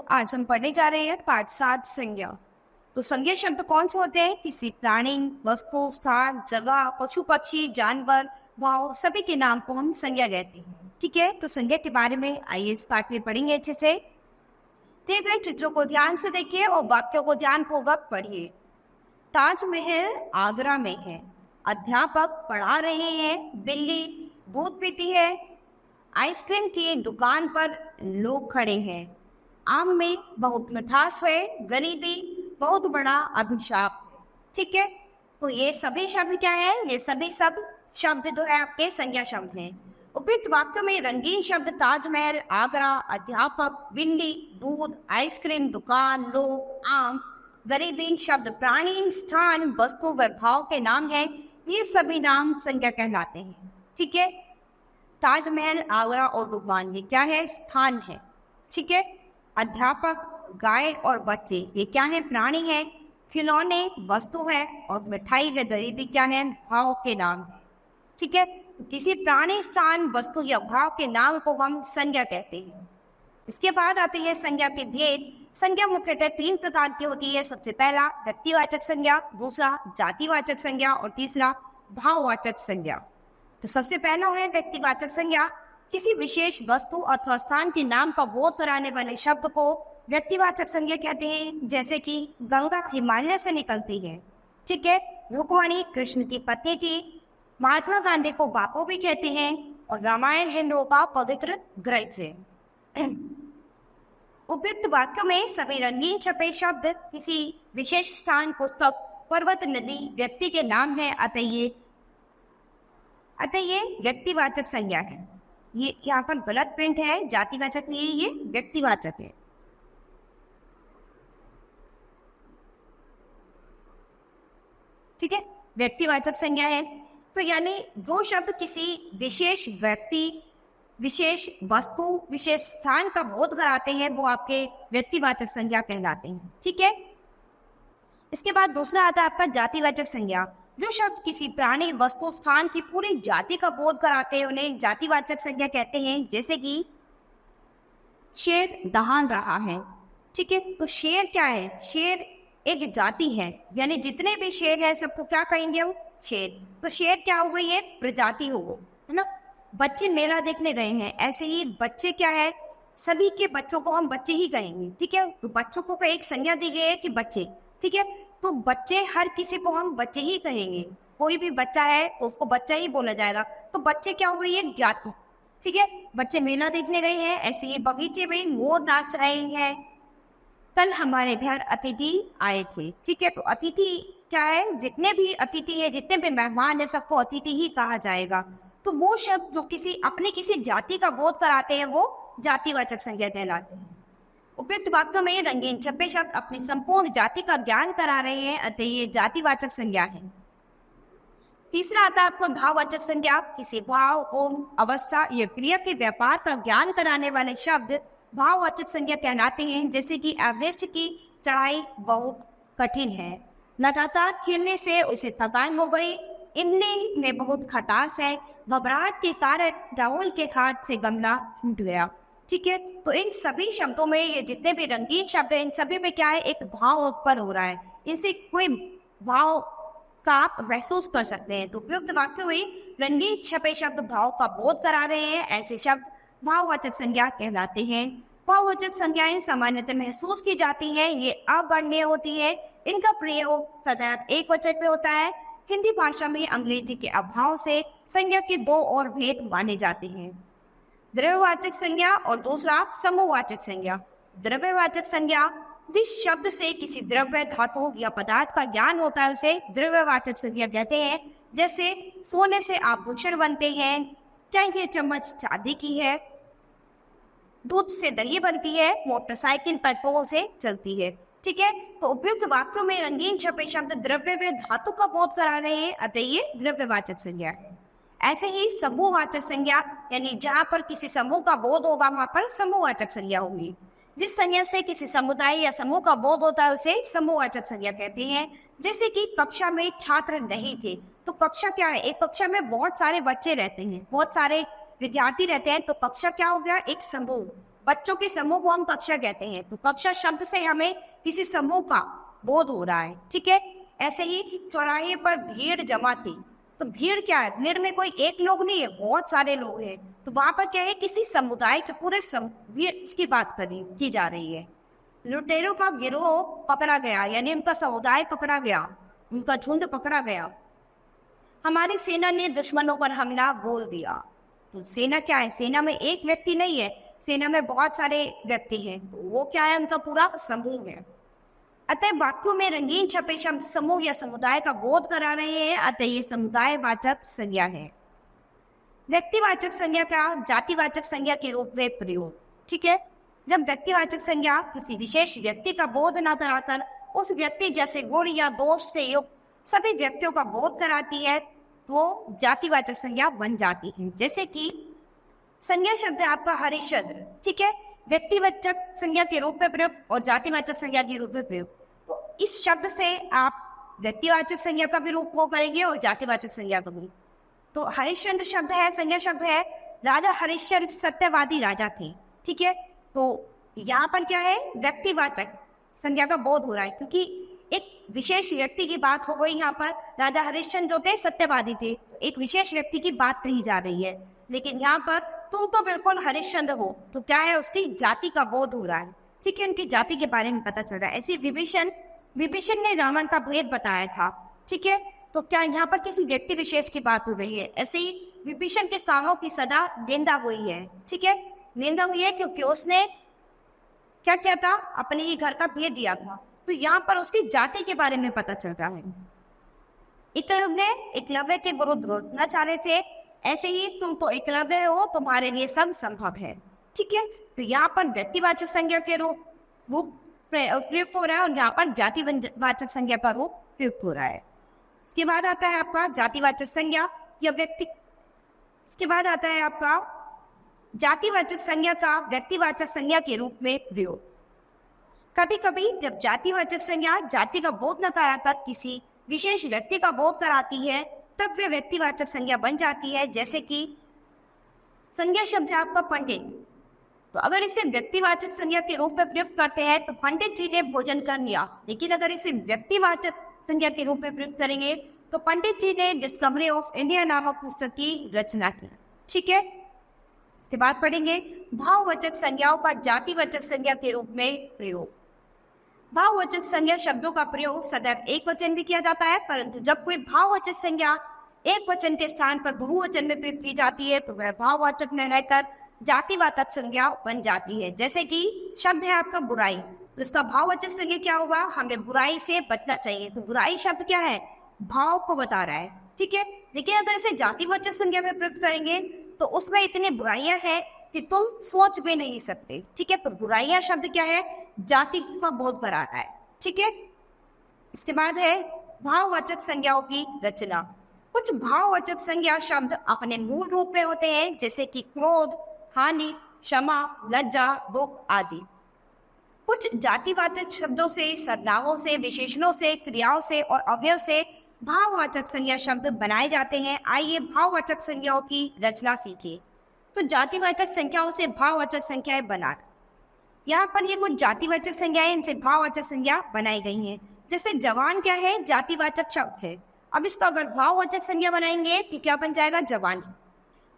आज हम पढ़ने जा रहे हैं पाठ 7 संज्ञा। तो संज्ञा शब्द कौन से होते हैं? किसी प्राणी, वस्तु, स्थान, जगह, पशु, पक्षी, जानवर, भाव सभी के नाम को हम संज्ञा कहते हैं। ठीक है, तो संज्ञा के बारे में आइए इस पाठ में पढ़ेंगे अच्छे से। दिए गए चित्रों को ध्यान से देखिए और वाक्यों को ध्यानपूर्वक पढ़िए। ताजमहल आगरा में है। अध्यापक पढ़ा रहे हैं। बिल्ली दूध पीती है। आइसक्रीम की दुकान पर लोग खड़े हैं। आम में बहुत मिठास है। गरीबी बहुत बड़ा अभिशाप। ठीक है, तो ये सभी शब्द क्या है? ये सभी सब शब्द जो है आपके संज्ञा शब्द हैं। उपयुक्त वाक्यों में रंगीन शब्द ताजमहल, आगरा, अध्यापक, बिल्ली, दूध, आइसक्रीम, दुकान, लोग, आम, गरीबी शब्द प्राणी, स्थान, वस्तु व भाव के नाम हैं। ये सभी नाम संज्ञा कहलाते हैं। ठीक है, ताजमहल, आगरा और दुकान ये क्या है? स्थान है। ठीक है, अध्यापक, गाय और बच्चे ये क्या है? प्राणी है। खिलौने वस्तु है और मिठाई व गरीबी क्या है? भाव के नाम है। ठीक है, तो किसी प्राणी, स्थान, वस्तु या भाव के नाम को हम संज्ञा कहते हैं। इसके बाद आते हैं संज्ञा के भेद। संज्ञा मुख्यतः 3 प्रकार की होती है। सबसे पहला व्यक्तिवाचक संज्ञा, दूसरा जातिवाचक संज्ञा और तीसरा भाववाचक संज्ञा। तो सबसे पहला है व्यक्तिवाचक संज्ञा। किसी विशेष वस्तु अथवा स्थान के नाम का बोध कराने वाले शब्द को व्यक्तिवाचक संज्ञा कहते हैं। जैसे कि गंगा हिमालय से निकलती है। ठीक है, रुक्मिणी कृष्ण की पत्नी थी। महात्मा गांधी को बापू भी कहते हैं और रामायण हिंदुओं का पवित्र ग्रंथ है। उपयुक्त वाक्यों में सभी रंगीन छपे शब्द किसी विशेष स्थान, पुस्तक, पर्वत, नदी, व्यक्ति के नाम है। अतः ये व्यक्तिवाचक संज्ञा है। ये यहाँ पर गलत प्रिंट है, जातिवाचक नहीं है, ये व्यक्तिवाचक है। ठीक है, व्यक्तिवाचक संज्ञा है। तो यानी जो शब्द किसी विशेष व्यक्ति, विशेष वस्तु, विशेष स्थान का बोध कराते हैं वो आपके व्यक्तिवाचक संज्ञा कहलाते हैं। ठीक है, इसके बाद दूसरा आता है आपका जातिवाचक संज्ञा। जो शब्द किसी प्राणी, वस्तु, स्थान की पूरी जाति का बोध कराते हैं उन्हें जातिवाचक संज्ञा कहते हैं। जैसे कि शेर दहाड़ रहा है। ठीक है, तो शेर क्या है? शेर एक जाति है, यानी जितने भी शेर हैं सबको क्या कहेंगे हम? शेर। तो शेर क्या हो गई? एक प्रजाति हो गई, है ना। बच्चे मेला देखने गए हैं, ऐसे ही बच्चे क्या है? सभी के बच्चों को हम बच्चे ही कहेंगे। ठीक है, तो बच्चों को एक संज्ञा दी गई है कि बच्चे। ठीक है, तो बच्चे हर किसी को हम बच्चे ही कहेंगे। कोई भी बच्चा है तो उसको बच्चा ही बोला जाएगा। तो बच्चे क्या हो गई? एक जाति। ठीक है, बच्चे मेला देखने गए हैं, ऐसे ही बगीचे में मोर नाच रहे हैं। कल हमारे घर अतिथि आए थे। ठीक है, तो अतिथि क्या है? जितने भी अतिथि है, जितने भी मेहमान है, सबको अतिथि ही कहा जाएगा। तो वो शब्द जो किसी जाति का बोध कराते हैं वो जातिवाचक संज्ञा कहलाते हैं। उपयुक्त वाक्यों में रंगीन छपे शब्द अपनी संपूर्ण जाति का ज्ञान करा रहे हैं, अतः ये जातिवाचक संज्ञा है। तीसरा आता है आपको भाववाचक संज्ञा। किसी भाव, गुण, अवस्था या क्रिया के व्यापार का ज्ञान कराने वाले शब्द भाववाचक संज्ञा कहलाते हैं। जैसे कि एवरेस्ट की चढ़ाई बहुत कठिन है। लगातार खेलने से उसे थकान हो गई। इमली में बहुत खटास है। घबराहट के कारण राहुल के हाथ से गमला छूट गया। ठीक है, तो इन सभी शब्दों में ये जितने भी रंगीन शब्द हैं इन सभी में क्या है? एक भाव उत्पन्न हो रहा है। इनसे कोई भाव का आप महसूस कर सकते हैं। तो उपयुक्त वाक्यों में रंगीन छपे शब्द भाव का बोध करा रहे हैं, ऐसे शब्द भाववाचक संज्ञा कहलाते हैं। भाववाचक संज्ञाएं सामान्यतः महसूस की जाती हैं। ये अवर्णनीय होती है। इनका प्रयोग सदैव एक वचन में होता है। हिंदी भाषा में अंग्रेजी के अभाव से संज्ञा के 2 और भेद माने जाते हैं, द्रव्यवाचक संज्ञा और दूसरा समूहवाचक संज्ञा। द्रव्यवाचक संज्ञा जिस शब्द से किसी द्रव्य, धातु या पदार्थ का ज्ञान होता है उसे द्रव्यवाचक संज्ञा कहते हैं। जैसे सोने से आभूषण बनते हैं, चाय की चम्मच चांदी की है, दूध से दही बनती है, मोटरसाइकिल पेट्रोल से चलती है। ठीक है, तो उपयुक्त वाक्यों में रंगीन छपे शब्द द्रव्य व धातु का बोध करा रहे हैं, अतः ये द्रव्यवाचक संज्ञा है। ऐसे ही समूहवाचक संज्ञा, यानी जहां पर किसी समूह का बोध होगा वहां पर समूहवाचक संज्ञा होगी। जिस संज्ञा से किसी समुदाय या समूह का बोध होता है उसे समूहवाचक संज्ञा कहते हैं। जैसे कि कक्षा में छात्र नहीं थे, तो कक्षा क्या है? एक कक्षा में बहुत सारे बच्चे रहते हैं, बहुत सारे विद्यार्थी रहते हैं, तो कक्षा क्या हो गया? एक समूह। बच्चों के समूह को हम कक्षा कहते हैं, तो कक्षा शब्द से हमें किसी समूह का बोध हो रहा है, ठीक है। ऐसे ही चौराहे पर भीड़ जमा थी, तो भीड़ क्या है, भीड़ में कोई एक लोग नहीं है, बहुत सारे लोग हैं, तो वहां पर क्या है, किसी समुदाय के पूरे भीड़ की बात की जा रही है। लुटेरों का गिरोह पकड़ा गया, यानी उनका समुदाय पकड़ा गया, उनका झुंड पकड़ा गया। हमारी सेना ने दुश्मनों पर हमला बोल दिया। तो सेना क्या है, सेना में एक व्यक्ति नहीं है, सेना में बहुत सारे व्यक्ति हैं, तो वो क्या है, उनका पूरा समूह है। अतः वाक्यों में रंगीन छपे शब्द समूह या समुदाय का बोध करा रहे हैं, अतः ये समुदायवाचक संज्ञा है। व्यक्तिवाचक संज्ञा का जातिवाचक संज्ञा के रूप में प्रयोग, ठीक है। जब व्यक्तिवाचक संज्ञा किसी विशेष व्यक्ति का बोध न कराकर उस व्यक्ति जैसे गुण या दोष से युक्त सभी व्यक्तियों का बोध कराती है, तो जातिवाचक संज्ञा बन जाती है। जैसे कि संज्ञा शब्द है आपका हरिश्चंद्र, ठीक है, व्यक्तिवाचक संज्ञा के रूप में प्रयोग और जातिवाचक संज्ञा के रूप में प्रयोग। तो इस शब्द से आप व्यक्तिवाचक संज्ञा का भी रूप वो करेंगे और जातिवाचक संज्ञा का भी। तो हरिश्चंद्र शब्द है, संज्ञा शब्द है, राजा हरिश्चंद्र सत्यवादी राजा थे, ठीक है। तो यहाँ पर क्या है, व्यक्तिवाचक संज्ञा का बोध हो रहा है, क्योंकि एक विशेष व्यक्ति की बात हो गई। यहाँ पर राजा हरिश्चंद्र जो थे सत्यवादी थे, एक विशेष व्यक्ति की बात कही जा रही है, लेकिन यहाँ पर तुम तो बिल्कुल हरिश्चंद्र हो, तो क्या है, उसकी जाति का बोध हो रहा है, ठीक है, उनकी जाति के बारे में पता चल रहा है। ऐसे विभीषण ने रावण का भेद बताया था, ठीक है, तो क्या यहाँ पर किसी व्यक्ति विशेष की बात हो रही है। ऐसे ही विभीषण के कामों की सदा निंदा हुई है, ठीक है, निंदा हुई है क्योंकि उसने क्या किया था, अपने ही घर का भेद दिया था, तो यहाँ पर उसकी जाति के बारे में पता चल रहा है। एकलव्य के विरुद्ध लड़ना चाह रहे थे, ऐसे ही तुम तो एकलव्य हो, तुम्हारे लिए सब संभव है, ठीक है। तो यहाँ पर व्यक्तिवाचक संज्ञा के रूप प्रयुक्त हो रहा है और यहाँ पर जातिवाचक संज्ञा का रूप प्रयुक्त हो रहा है। इसके बाद आता है आपका जातिवाचक संज्ञा या इसके बाद आता है आपका जातिवाचक संज्ञा का व्यक्तिवाचक संज्ञा के रूप में प्रयोग। कभी कभी जब जातिवाचक संज्ञा जाति का बोध न कराकर किसी विशेष व्यक्ति का बोध कराती है, तब वे व्यक्तिवाचक संज्ञा बन जाती है। जैसे कि संज्ञा शब्द है आपका पंडित, तो अगर इसे व्यक्तिवाचक संज्ञा के रूप में प्रयुक्त करते हैं तो पंडित जी ने भोजन कर लिया, लेकिन अगर इसे व्यक्तिवाचक संज्ञा के रूप में प्रयुक्त करेंगे तो पंडित जी ने डिस्कवरी ऑफ इंडिया नामक पुस्तक की रचना की, ठीक है। इसके बाद पढ़ेंगे भाववाचक संज्ञाओं का जातिवाचक संज्ञा के रूप में प्रयोग। भाववाचक संज्ञा शब्दों का प्रयोग सदैव एक वचन भी किया जाता है, परंतु जब कोई भाववाचक संज्ञा एक वचन के स्थान पर बहुवचन में प्रयुक्त की जाती है तो वह भाववाचक न रहकर जातिवाचक संज्ञा बन जाती है। जैसे कि शब्द है आपका बुराई, तो इसका भाववाचक संज्ञा क्या होगा, हमें बुराई से बचना चाहिए, तो बुराई शब्द क्या है, भाव को बता रहा है, ठीक है। लेकिन अगर इसे जातिवाचक संज्ञा में प्रयुक्त करेंगे तो उसमें इतनी बुराइयां हैं कि तुम सोच भी नहीं सकते, ठीक है। तो बुराइयां शब्द क्या है, जाति का बोध करा रहा है, ठीक है। इसके बाद है भाववाचक संज्ञाओं की रचना। कुछ भाववाचक संज्ञा शब्द अपने मूल रूप में होते हैं, जैसे कि क्रोध, हानि, क्षमा, लज्जा, दुख आदि। कुछ जातिवाचक शब्दों से, सर्वनामों से, विशेषणों से, क्रियाओं से और अवयव से भाववाचक संज्ञा शब्द बनाए जाते हैं। आइए भाववाचक संज्ञाओं की रचना सीखिए। तो जातिवाचक संख्याओं से भाववाचक संख्याएं बना, यहाँ पर ये कुछ जातिवाचक संज्ञाएं, इनसे भाववाचक संज्ञा बनाई गई हैं। जैसे जवान क्या है, जातिवाचक शब्द है, अब इसका अगर भाववाचक संज्ञा बनाएंगे तो क्या बन जाएगा, जवानी।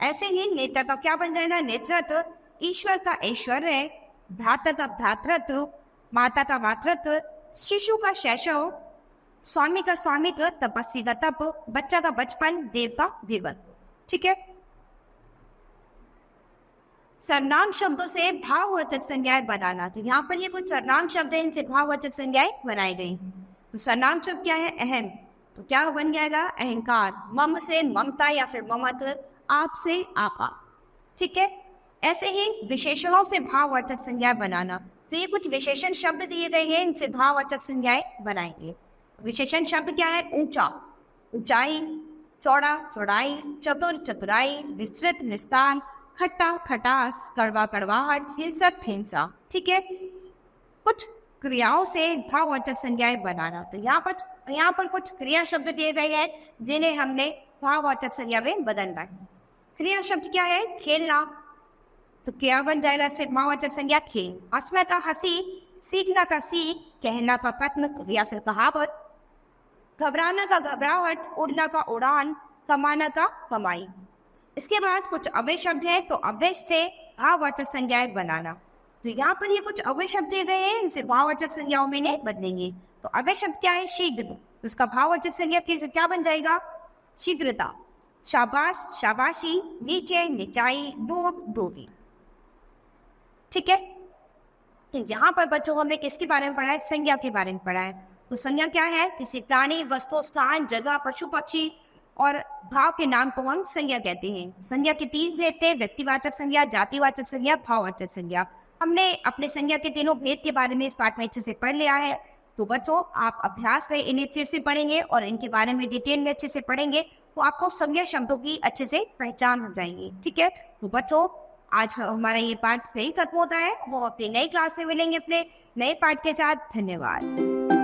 ऐसे ही नेता का क्या बन जाएगा, नेतृत्व। ईश्वर का ऐश्वर्य, भ्राता का भ्रातृत्व, माता का मातृत्व, शिशु का शैशव, स्वामी का स्वामित्व, तपस्वी का तप, बच्चा का बचपन, देव का देवत्व, ठीक है। सर्वनाम शब्दों से भाववाचक संज्ञाएं बनाना, तो यहाँ पर ये कुछ सर्वनाम शब्द हैं, इनसे भाववाचक संज्ञाएं बनाई गई हैं। तो सर्वनाम शब्द क्या है, अहम, तो क्या बन जाएगा, अहंकार। मम से ममता या फिर ममत्व, आप से आपा, ठीक है। ऐसे ही विशेषणों से भाववाचक संज्ञाएं बनाना, तो ये कुछ विशेषण शब्द दिए गए हैं, इनसे भाववाचक संज्ञाएं बनाएंगे। विशेषण शब्द क्या है, ऊंचा, ऊंचाई, चौड़ा, चौड़ाई, चतुर, चतुराई, विस्तृत, विस्तार, खट्टा, खटास, कड़वा, कड़वाहट, हिंसक, हिंसा, ठीक है। कुछ क्रियाओं से भाववाचक संज्ञाएं बनाना, तो यहाँ पर कुछ क्रिया शब्द दिए गए हैं जिन्हें हमने भाववाचक संज्ञा में बदलना है। क्रिया शब्द क्या है, खेलना, तो क्या बन जाएगा इससे भाववाचक संज्ञा खेल। हंसना का हंसी, सीखना का सीख, कहना का कथन या फिर कहावत, घबराना का घबराहट, उड़ना का उड़ान, कमाना का कमाई। इसके बाद कुछ अव्यय शब्द है, तो अव्यय से भाववाचक संज्ञाएं बनाना। तो यहाँ पर ये कुछ अव्यय शब्द दिए गए हैं, इनसे भाववाचक संज्ञाओं में इन्हें बदलेंगे। तो अव्यय शब्द क्या है? शीघ्र। तो उसका भाववाचक संज्ञा क्या बन जाएगा? शीघ्रता। शाबाश, शाबाशी, नीचे, निचाई, दूर, दूरी। ठीक है। तो यहाँ पर बच्चों हमने किसके बारे में पढ़ा है? संज्ञा के बारे में पढ़ा है। तो संज्ञा क्या है? किसी प्राणी, वस्तु, स्थान, जगह, पशु, पक्षी और भाव के नाम को हम संज्ञा कहते हैं। संज्ञा के तीन भेद थे, व्यक्तिवाचक संज्ञा, जातिवाचक संज्ञा, भाववाचक संज्ञा। हमने अपने संज्ञा के तीनों भेद के बारे में इस पाठ में अच्छे से पढ़ लिया है। तो बच्चों आप अभ्यास में इन्हें फिर से पढ़ेंगे और इनके बारे में डिटेल में अच्छे से पढ़ेंगे, तो आपको संज्ञा शब्दों की अच्छे से पहचान हो जाएगी। ठीक है। तो बच्चों आज हमारा ये पाठ यही खत्म होता है। वो अपनी नई क्लास में मिलेंगे अपने नए पाठ के साथ। धन्यवाद।